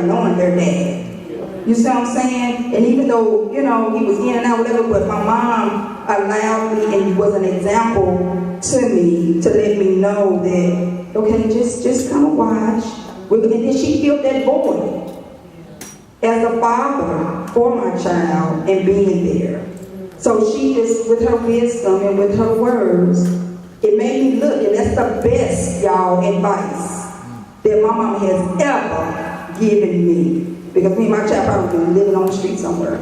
knowing their dad. You see what I'm saying? And even though, you know, he was in and out, whatever, but my mom allowed me and was an example to me to let me know that, okay, just come and watch. And then she filled that void as a father for my child and being there. So she just, with her wisdom and with her words, it made me look, and that's the best, y'all, advice that my mama has ever given me. Because me and my child probably been living on the street somewhere.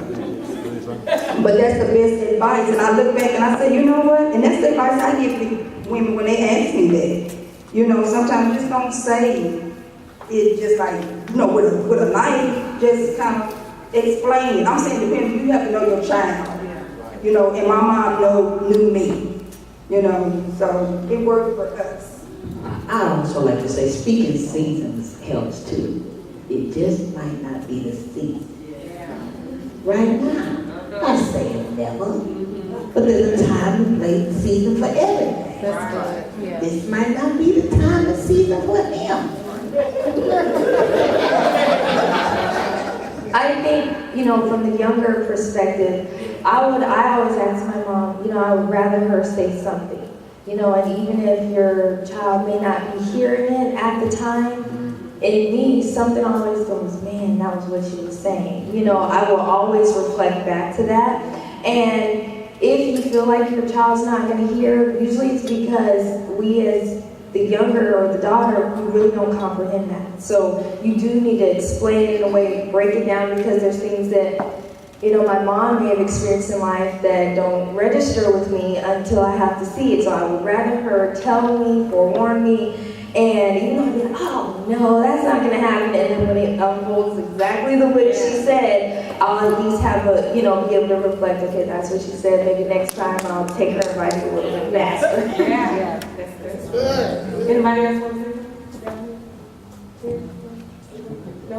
But that's the best advice. And I look back and I say, you know what? And that's the advice I give women when they ask me that. You know, sometimes you just don't say it just like, you know, with a knife, just kind of explain it. I'm saying to women, you have to know your child. You know, and my mom knew me. You know, so it worked for us. I also like to say speaking seasons helps too. It just might not be the season. Right now, I say it never, but there's a time and place and season for everything. That's good. Yeah. This might not be the time and season for him. I think, you know, from the younger perspective, I always ask my mom, you know, I would rather her say something. You know, and even if your child may not be hearing it at the time, in me, something always goes, man, that was what she was saying. You know, I will always reflect back to that. And if you feel like your child's not going to hear, usually it's because we as the younger or the daughter, we really don't comprehend that. So you do need to explain it in a way, break it down, because there's things that, you know, my mom may have experienced in life that don't register with me until I have to see it. So I would rather her tell me, forewarn me, and even though I'd be like, oh no, that's not going to happen, and then when it unfolds exactly the way she said, I'll at least have a, you know, be able to reflect, okay, that's what she said, maybe next time I'll take her advice a little bit faster. Yeah, that's good. Anybody else want to say? No?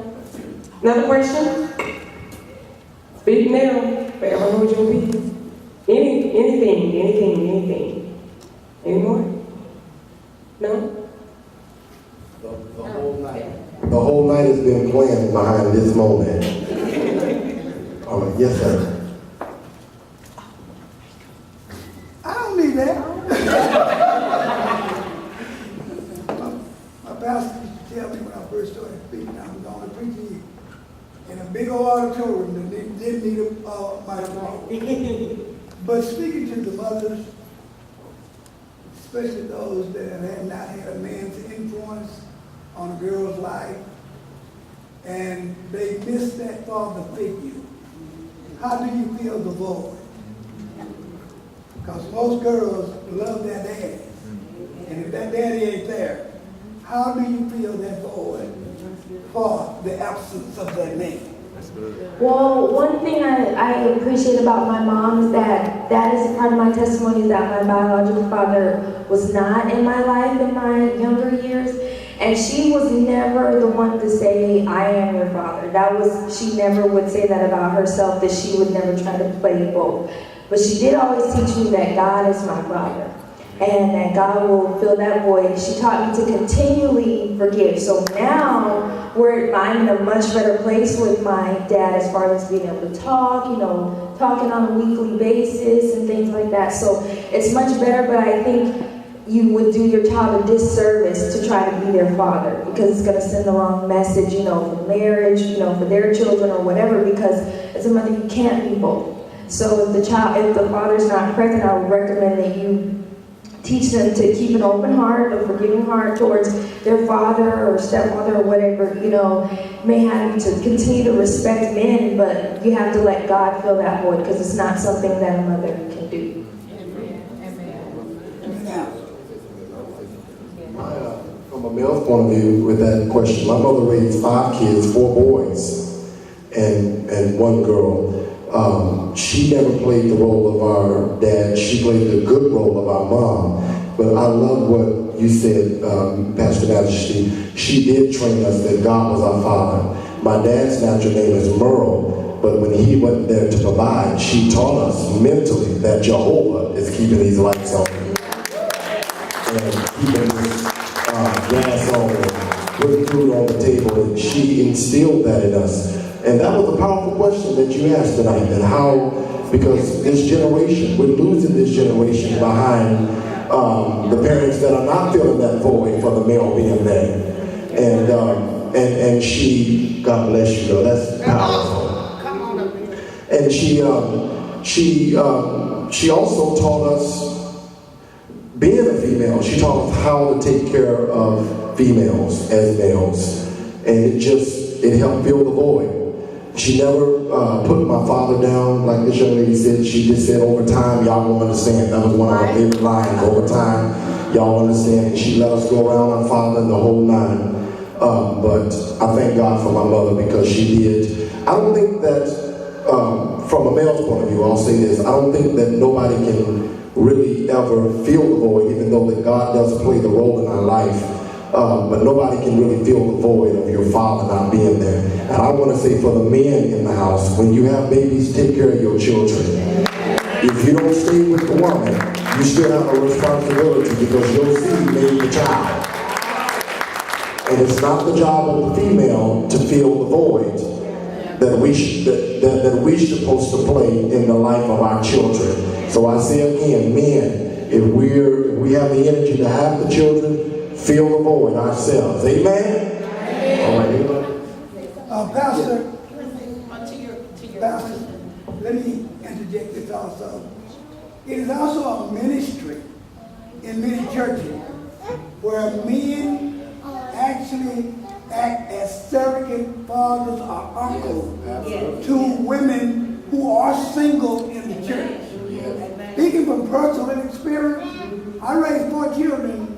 Another question? Speak now, forever hold your peace. Anything. Any more? No? The whole night has been planned behind this moment. All right, yes, sir. I don't need that. my pastor used to tell me when I first started speaking, I was only preaching in a big old auditorium that didn't need a microphone. But speaking to the mothers, especially those that have not had a man's influence on a girl's life, and they miss that father figure. How do you fill the void? Because most girls love their daddy. And if that daddy ain't there, how do you fill that void for the absence of that man? Well, one thing I appreciate about my mom is that is part of my testimony, is that my biological father was not in my life in my younger years. And she was never the one to say, I am your father. She never would say that about herself, that she would never try to play both. But she did always teach me that God is my father, and that God will fill that void. She taught me to continually forgive. So now I'm in a much better place with my dad as far as being able to talk, you know, talking on a weekly basis and things like that. So it's much better, but I think you would do your child a disservice to try to be their father, because it's going to send the wrong message, you know, for marriage, you know, for their children or whatever, because as a mother, you can't be both. So if the father's not present, I would recommend that you teach them to keep an open heart, a forgiving heart towards their father or stepfather or whatever, you know, may have you to continue to respect men, but you have to let God fill that void, because it's not something that a mother can do. From a male's point of view, with that question, my mother raised 5 kids, 4 boys, and 1 girl. She never played the role of our dad. She played the good role of our mom. But I love what you said, Pastor Majesty. She did train us that God was our father. My dad's natural name is Merle, but when he went there to provide, she taught us mentally that Jehovah is keeping these lights on. And keeping this gas on, putting food on the table. And she instilled that in us. And that was a powerful question that you asked tonight, and how, because this generation, we're losing this generation behind the parents that are not filling that void for the male being there. And she, God bless you, though, that's powerful. And she also taught us, being a female, she taught us how to take care of females as males. And it helped fill the void. She never put my father down, like this young lady said. She just said, over time, y'all won't understand. That was one of her favorite lines. Over time, y'all understand. And she let us go around our father the whole nine. But I thank God for my mother, because she did. I don't think that, from a male's point of view, I'll say this. I don't think that nobody can really ever feel the void, even though that God does play the role in our life. But nobody can really feel the void of your father not being there. And I want to say, for the men in the house, when you have babies, take care of your children. If you don't stay with the woman, you still have a responsibility, because your seed made the child. And it's not the job of the female to fill the void that we're supposed to play in the life of our children. So I say again, men, if we have the energy to have the children, fill the void ourselves. Amen? All right. Pastor, let me interject this also. It is also a ministry in many churches where men actually act as surrogate fathers or uncles to women who are single in the church. Speaking from personal experience, I raised 4 children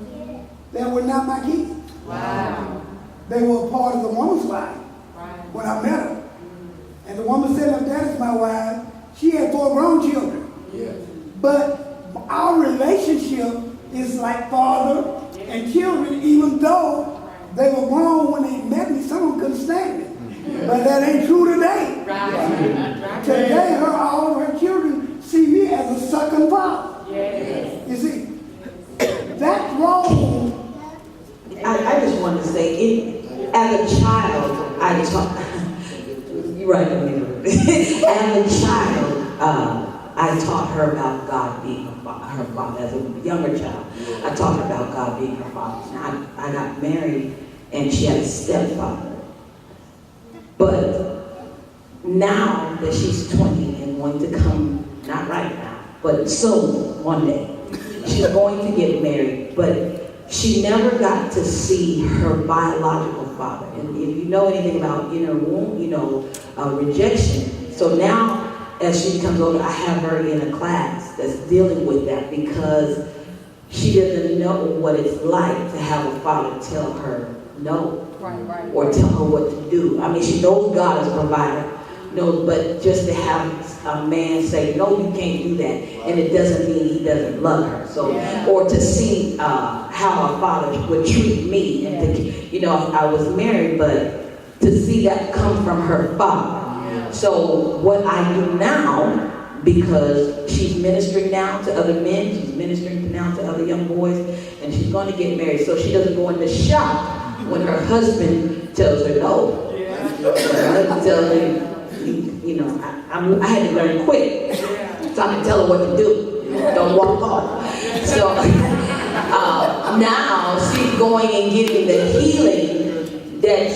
that were not my kids. Wow. They were a part of the woman's life when I met her. And the woman said, "My dad is my wife." She had 4 grown children. Yes. But our relationship is like father and children, even though they were grown when they met me. Some of them couldn't stand me. But that ain't true today. Right. Today, all of her children see me as a second father. Yes. You see, that role. I just want to say, as a child, I taught, you're right, as a child, I taught her about God being her father. As a younger child, I taught her about God being her father. Now, I got married, and she had a stepfather. But now that she's 20 and going to come, not right now, but soon, one day, she's going to get married, but she never got to see her biological father. And if you know anything about inner womb, you know, rejection. So now, as she comes over, I have her in a class that's dealing with that, because she doesn't know what it's like to have a father tell her no, or tell her what to do. I mean, she knows God is a provider, knows, but just to have a man say, "No, you can't do that," and it doesn't mean he doesn't love her. So, or to see how a father would treat me, and to, you know, I was married, but to see that come from her father. So what I do now, because she's ministering now to other men, she's ministering now to other young boys, and she's going to get married, so she doesn't go into shock when her husband tells her no. Her husband tells her, you know, I had to learn quick, so I can tell her what to do. Don't walk off. So now she's going and getting the healing that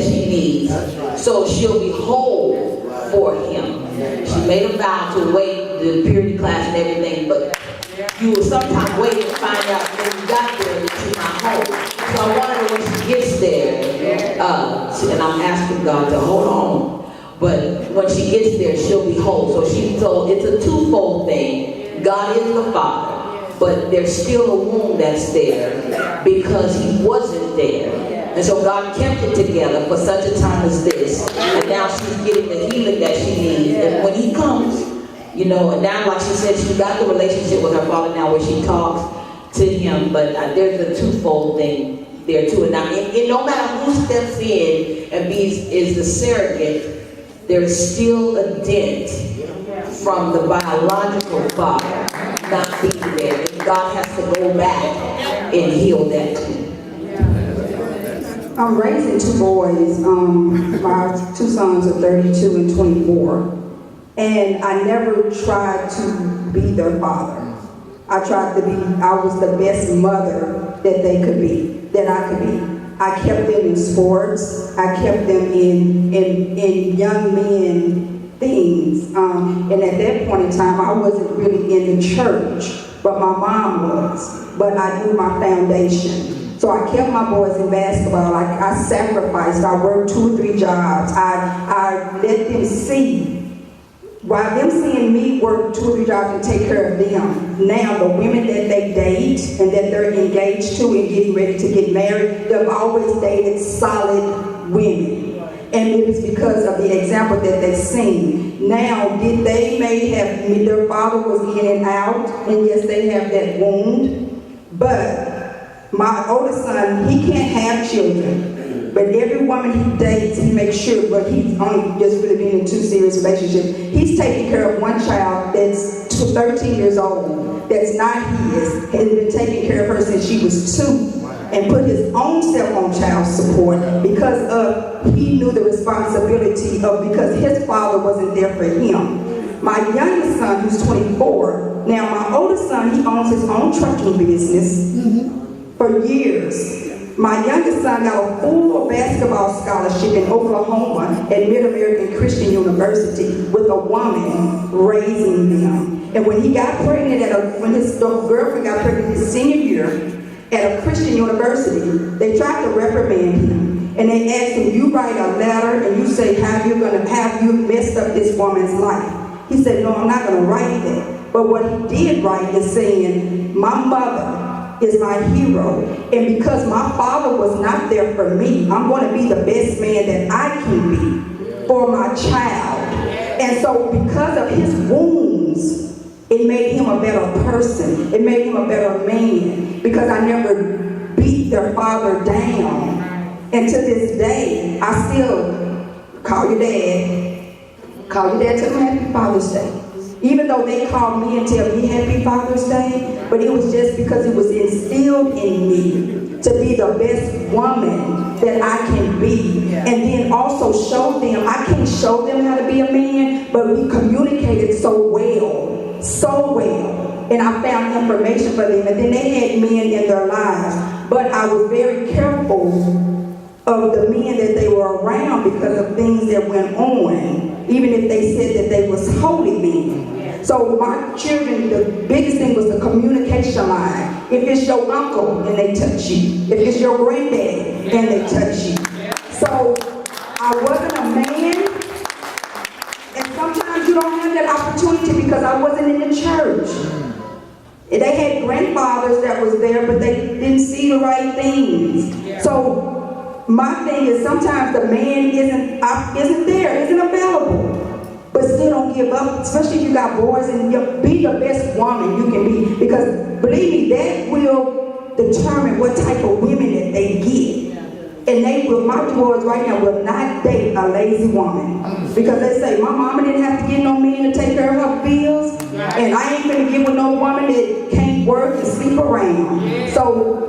she needs. So she'll be whole for him. She made a vow to wait the purity class and everything, but you will sometimes wait to find out when you got there that you're not whole. So I wanted her when she gets there, and I'm asking God to hold on, but when she gets there, she'll be whole. So it's a twofold thing. God is the Father, but there's still a wound that's there because he wasn't there. And so God kept it together for such a time as this. And now she's getting the healing that she needs. And when he comes, you know, and now, like she said, she got the relationship with her father now where she talks to him. But there's a twofold thing there too. And now, and no matter who steps in and is the surrogate, there is still a dent from the biological father not being there. And God has to go back and heal that too. I'm raising two boys. My two sons are 32 and 24. And I never tried to be their father. I was the best mother that they could be, that I could be. I kept them in sports. I kept them in young men things. And at that point in time, I wasn't really in the church, but my mom was. But I knew my foundation. So I kept my boys in basketball. I sacrificed. I worked 2 or 3 jobs. I let them see. While them seeing me work 2 or 3 jobs and take care of them, now the women that they date and that they're engaged to and getting ready to get married, they've always dated solid women. And it is because of the example that they've seen. Now, they may have, their father was in and out, and yes, they have that wound, but my oldest son, he can't have children. But every woman he dates, he makes sure, but he's only just really been in 2 serious relationships. He's taking care of one child that's 13 years old, that's not his, has been taking care of her since she was 2, and put his own self on child support because he knew the responsibility because his father wasn't there for him. My youngest son, who's 24, now my oldest son, he owns his own trucking business for years. My youngest son got a full basketball scholarship in Oklahoma at Mid-American Christian University with a woman raising them. And when he got pregnant, when his girlfriend got pregnant his senior year at a Christian university, they tried to reprimand him. And they asked him, you write a letter and you say have you messed up this woman's life. He said, no, I'm not going to write that. But what he did write is saying, my mother is my hero, and because my father was not there for me, I'm going to be the best man that I can be for my child. And so because of his wounds, it made him a better person. It made him a better man, because I never beat their father down. And to this day, I still call your dad, tell him Happy Father's Day. Even though they call me and tell me Happy Father's Day, but it was just because it was instilled in me to be the best woman that I can be. And then also show them, I can't show them how to be a man, but we communicated so well. And I found information for them, and then they had men in their lives. But I was very careful of the men that they were around because of things that went on, even if they said that they was holy men. So my children, the biggest thing was the communication line. If it's your uncle and they touch you, if it's your granddad and they touch you. So I wasn't a man, and sometimes you don't have that opportunity because I wasn't in the church. They had grandfathers that was there, but they didn't see the right things. So my thing is sometimes the man isn't there, isn't available. But still don't give up, especially if you got boys, and be the best woman you can be. Because believe me, that will determine what type of women that they get. And my boys right now will not date a lazy woman. Because they say, my mama didn't have to get no man to take care of her bills. And I ain't gonna get with no woman that can't work and sleep around. So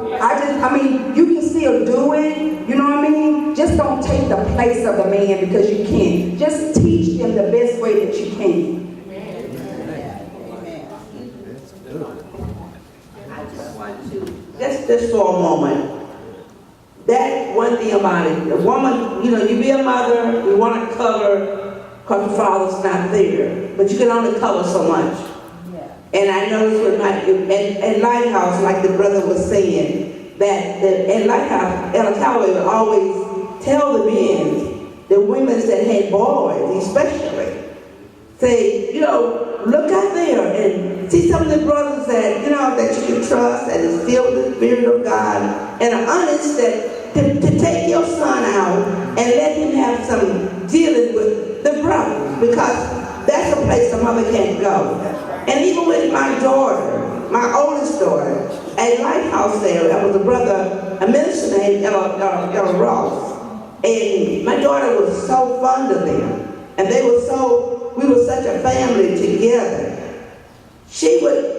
you can still do it, you know what I mean? Just don't take the place of the man because you can't. Just teach them the best way that you can. I just want to, just for a moment, that one thing about it, a woman, you be a mother, you want to cover because the father's not there, but you can only cover so much. And I noticed with at Lighthouse, like the brother was saying, that at Lighthouse, Ella Calloway would always tell the men, the women that had boys especially, say, look out there and see some of the brothers that, that you can trust, that is filled with the Spirit of God, and are honest, that to take your son out and let him have some dealing with the brothers, because that's a place a mother can't go. And even with my daughter, my oldest daughter, at Lighthouse there was a minister named Ella Ross. And my daughter was so fond of them. And we were such a family together.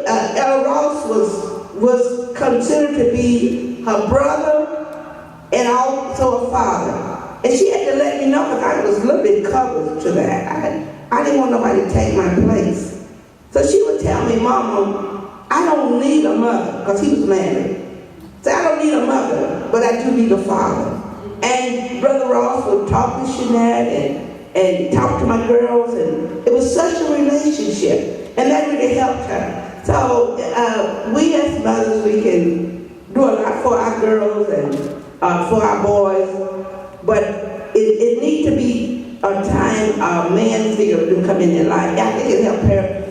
Ella Ross was considered to be her brother, and also a father. And she had to let me know because I was a little bit covered to that. I didn't want nobody to take my place. So she would tell me, Mama, I don't need a mother, because he was married. So I don't need a mother, but I do need a father. And Brother Ross would talk to Shanette and talk to my girls, and it was such a relationship, and that really helped her. So we as mothers, we can do a lot for our girls and for our boys, but it needs to be a time a man figure to come in their life. I think it helps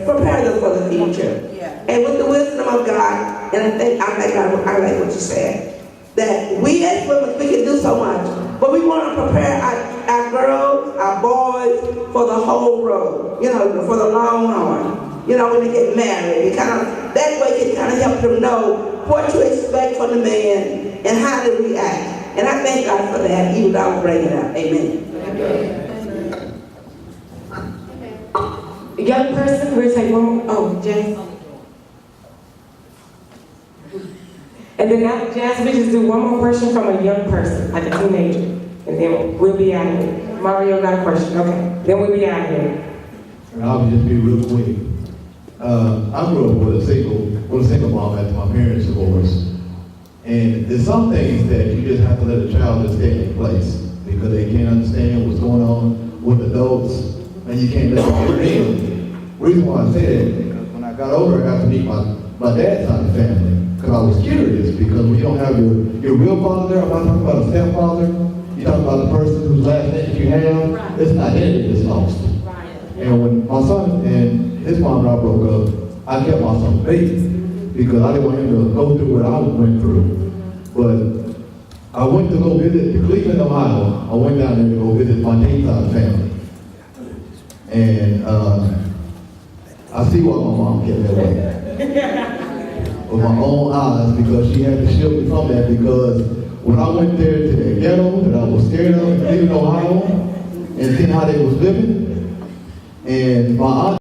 prepare them for the future. Yeah. And with the wisdom of God, and I like what you said, that we as women, we can do so much, but we want to prepare our girls, our boys for the whole road, for the long run. When they get married, that way it kind of helps them know what to expect from the man and how to react. And I thank God for that, even though I was bringing it up. Amen. Young person, we'll take one more. Oh, Jazz. And then after Jazz, we just do one more question from a young person, like a teenager. And then we'll be out of here. Mario got a question. Okay. Then we'll be out of here. And I'll just be real quick. I grew up with a single mom after my parents divorced. And there's some things that you just have to let a child just take in place because they can't understand what's going on with adults, and you can't let them get in. The reason why I say that is because when I got older, I got to meet my dad's side of the family because I was curious, because when you don't have your real father there, I'm not talking about a stepfather, you're talking about the person whose last name you have, it's an identity that's lost. And when my son and his mom and I broke up, I kept my son faith because I didn't want him to go through what I went through. But I went to go visit Cleveland, Ohio. I went down there to go visit my dad's side of the family. And I see why my mom kept that way. With my own eyes, because she had to shield me from that, because when I went there to the ghetto that I was scared of in Cleveland, Ohio, and seeing how they was living, and my aunt